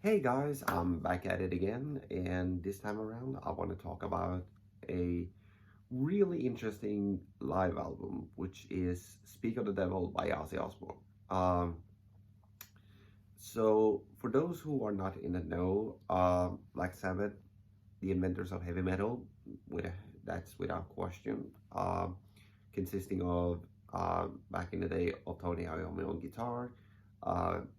Hey guys, I'm back at it again, and this time around I want to talk about a really interesting live album, which is Speak of the Devil by Ozzy Osbourne. Um, for those who are not in the know, Black Sabbath, the inventors of heavy metal, with that's without question, consisting of back in the day of Tony Iommi on guitar,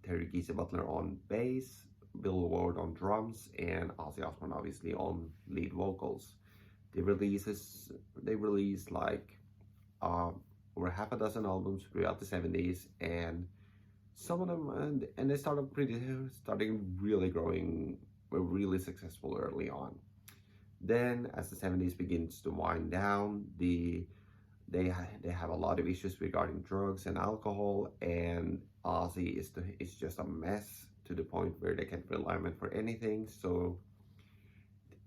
Terry Giese Butler on bass, Bill Ward on drums, and Ozzy Osbourne obviously on lead vocals. They releases they released like uh, over half a dozen albums throughout the 70s, and some of them and they starting really growing, were really successful early on. Then as the 70s begins to wind down, they have a lot of issues regarding drugs and alcohol, and Ozzy is just a mess to the point where they can't rely on him for anything. So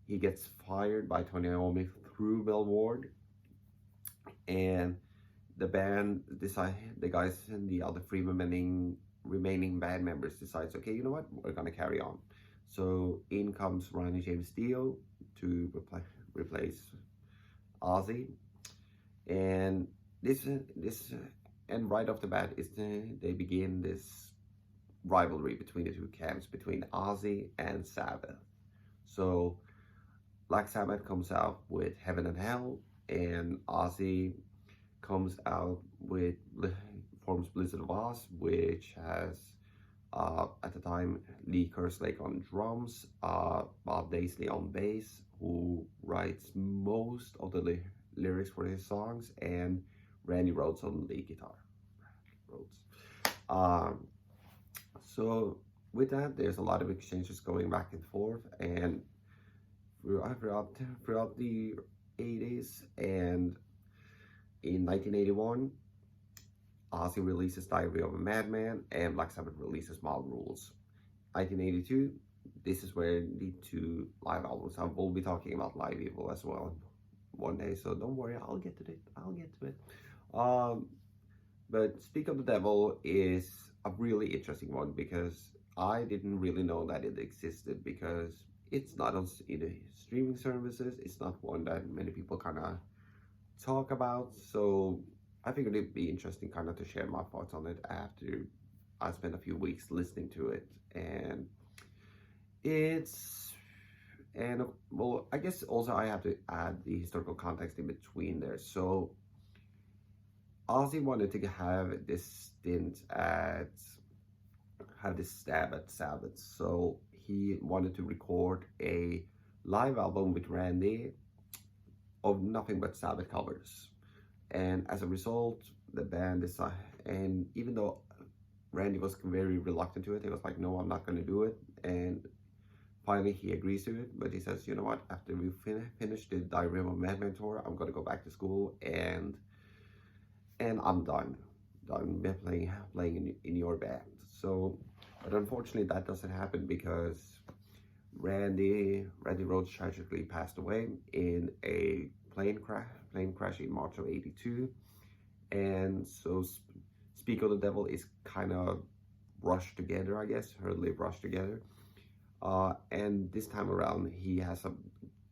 he gets fired by Tony Iommi through Bill Ward, and the guys and the other three remaining band members decides, okay, you know what, we're gonna carry on. So in comes Ronnie James Dio to replace Ozzy, and this and right off the bat they begin this rivalry between the two camps, between Ozzy and Sabbath. So Black Sabbath comes out with Heaven and Hell, and Ozzy comes out with forms Blizzard of Oz, which has at the time Lee Kerslake on drums, Bob Daisley on bass, who writes most of the lyrics for his songs, and Randy Rhoads on lead guitar. Rhoads. Um, so with that, there's a lot of exchanges going back and forth, and throughout the 80s, and in 1981, Ozzy releases Diary of a Madman, and Black Sabbath releases Mob Rules. 1982, this is where the two live albums. I will be talking about Live Evil as well one day, so don't worry, I'll get to it. But Speak of the Devil is a really interesting one because I didn't really know that it existed, because it's not on streaming services. It's not one that many people kind of talk about. So I figured it'd be interesting kind of to share my thoughts on it after I spent a few weeks listening to it. And it's and well, I guess also I have to add the historical context in between there. So Ozzy wanted to have this stint at have this stab at Sabbath, so he wanted to record a live album with Randy of nothing but Sabbath covers. And as a result, the band decided, and even though Randy was very reluctant to it, he was like, no, I'm not going to do it. And finally he agrees to it, but he says, you know what, after we finish the Diary of a Madman tour, I'm going to go back to school, and I'm done playing in your band. So, but unfortunately that doesn't happen, because Randy Rhoads tragically passed away in a plane crash in March of '82, and so Speak of the Devil is kind of rushed together, I guess, hurriedly rushed together. And this time around, he has a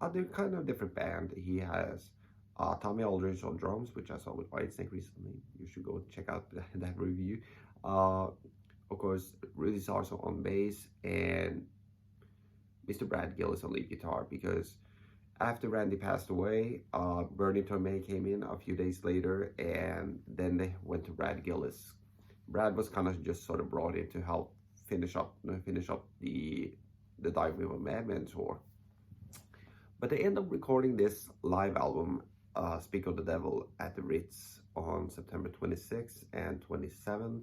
other kind of different band. He has Tommy Aldridge on drums, which I saw with Whitesnake recently. You should go check out that review. Of course, Rudy Sarso on bass, and Mr. Brad Gillis on lead guitar, because after Randy passed away, Bernie Tomei came in a few days later, and then they went to Brad Gillis. Brad was kind of just sort of brought in to help finish up the Dive with a Madman tour. But they end up recording this live album, Speak of the Devil, at the Ritz on September 26th and 27th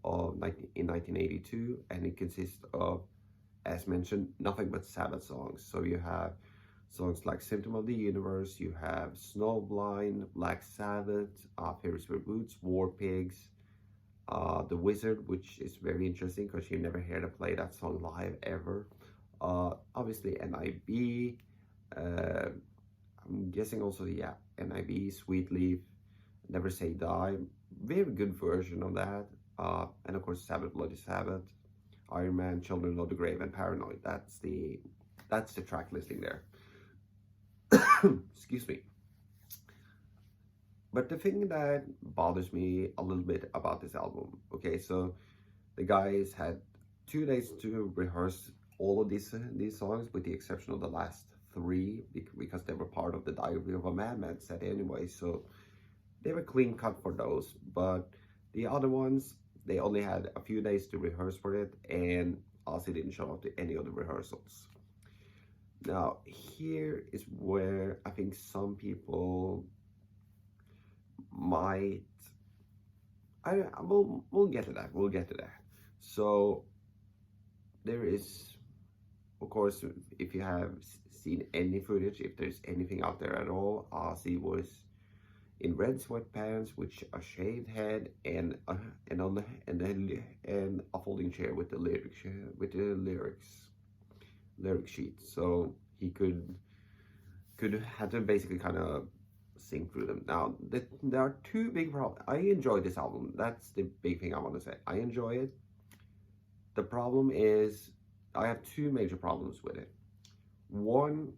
in 1982, and it consists of, as mentioned, nothing but Sabbath songs. So you have songs like Symptom of the Universe, you have Snowblind, Black Sabbath, Ferris Wheel Boots, War Pigs, The Wizard, which is very interesting because you never hear them play that song live ever. Obviously NIB, I'm guessing also, yeah, NIB, Sweet Leaf, Never Say Die, very good version of that. And of course Sabbath Bloody Sabbath, Iron Man, Children of the Grave, and Paranoid. That's the track listing there. Excuse me. But the thing that bothers me a little bit about this album, okay, so the guys had 2 days to rehearse all of these songs, with the exception of the last three, because they were part of the Diary of a Madman set anyway. So they were clean cut for those. But the other ones, they only had a few days to rehearse for it, and Ozzy didn't show up to any of the rehearsals. Now, here is where I think some people might, we'll get to that. We'll get to that. So there is, of course, if you have seen any footage, if there's anything out there at all, Ozzy was in red sweatpants with a shaved head and a folding chair with the lyric sheet, so he could have to basically kind of sing through them. Now, there are two big problems. I enjoy this album. That's the big thing I want to say. I enjoy it. The problem is, I have two major problems with it. One,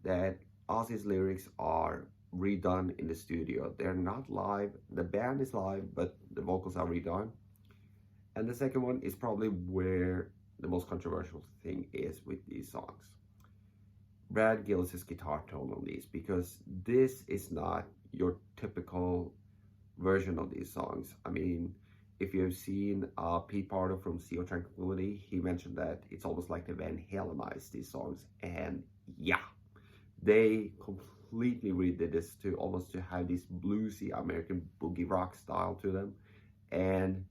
that Ozzy's lyrics are redone in the studio. They're not live. The band is live, but the vocals are redone. And the second one is probably where the most controversial thing is with these songs. Brad Gillis' guitar tone on these, because this is not your typical version of these songs. I mean, if you've seen Pete Pardo from Sea of Tranquility, he mentioned that it's almost like they Van Halenized these songs, and yeah, they completely redid this to almost to have this bluesy American boogie rock style to them, and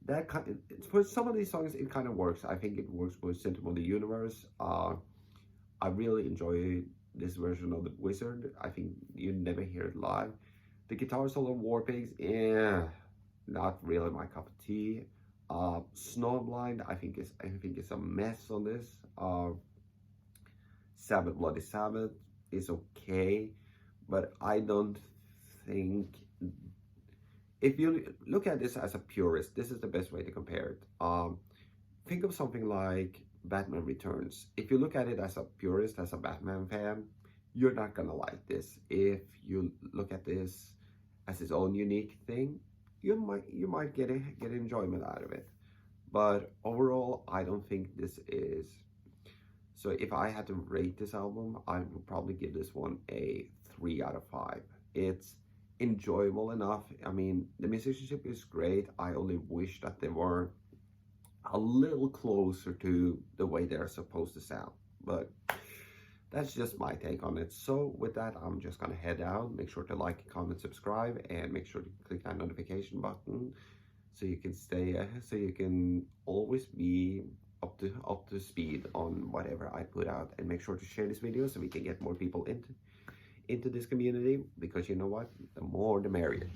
that for some of these songs it kind of works. I think it works for Symptom of the Universe. I really enjoy this version of The Wizard. I think you never hear it live. The guitar solo of War Pigs, not really my cup of tea. Snowblind, I think is a mess on this. Sabbath Bloody Sabbath is okay, but I don't think, if you look at this as a purist, this is the best way to compare it. Think of something like Batman Returns. If you look at it as a purist, as a Batman fan, you're not gonna like this. If you look at this as its own unique thing, you might get enjoyment out of it. But overall, I don't think this is. So if I had to rate this album, I would probably give this one a 3 out of 5. It's enjoyable enough. I mean, the musicianship is great. I only wish that they were a little closer to the way they're supposed to sound. But that's just my take on it. So with that, I'm just gonna head out. Make sure to like, comment, subscribe, and make sure to click that notification button so you can so you can always be up to speed on whatever I put out. And make sure to share this video so we can get more people into this community, because you know what, the more the merrier.